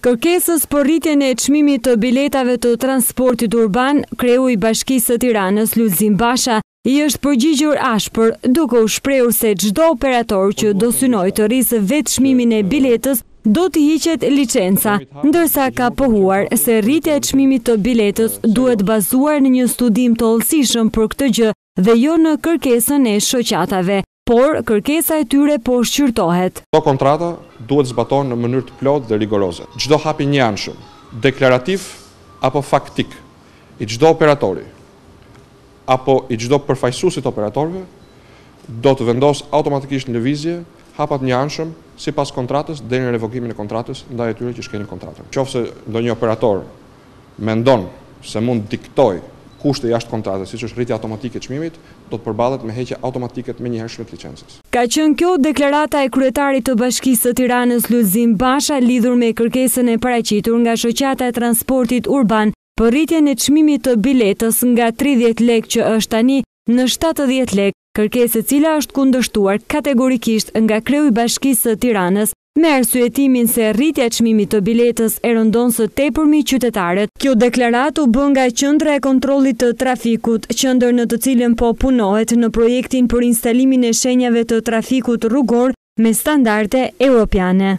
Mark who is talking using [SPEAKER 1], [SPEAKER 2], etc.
[SPEAKER 1] Kërkesës për rritjen e çmimit të biletave të transportit urban, kreu i Bashkisë së Tiranës Lulzim Basha i është përgjigjur ashpër, duke u shprehur se çdo operator që do synojë të rrisë vetë çmimin e biletës do t'i hiqet licenca, ndërsa ka pohuar se rritja e çmimit të biletës duhet bazuar në një studim të hollësishëm për këtë gjë dhe jo në kërkesën e shoqatave, por kërkesa e tyre po shqyrtohet.
[SPEAKER 2] Çdo kontrata duhet zbatohen në mënyrë të plotë dhe rigoroze. Çdo hap i njanshëm, deklarativ apo faktik, i çdo operatori apo i çdo përfaqësuesit të operatorëve do të vendos automatikisht në lëvizje hapat njanshëm sipas kontratës deri në revokimin e kontratës ndaj atyre që shkelin kontratën. Qofse ndonjë operator mendon se mund diktoj kushte jashtë kontratës, siç është rritja automatike e çmimit, do të përballet me heqje automatike të menjëhershme të licencës.
[SPEAKER 1] Ka qenë kjo deklarata e kryetarit të Bashkisë së Tiranës Lulzim Basha lidhur me kërkesën e paraqitur nga shoqata e transportit urban për rritjen e çmimit të biletës nga 30 lekë që është tani në 70 lekë, kërkesë e cila është kundërshtuar kategorikisht nga kreu i Bashkisë së Tiranës me arsyetimin se rritja e çmimit të biletës e rëndon së tepërmi qytetarët. Kjo deklaratë u bë nga Qendra e Kontrollit të Trafikut, qendër në të cilën po punohet në projektin për instalimin e shenjave të trafikut rrugor me standarde europiane.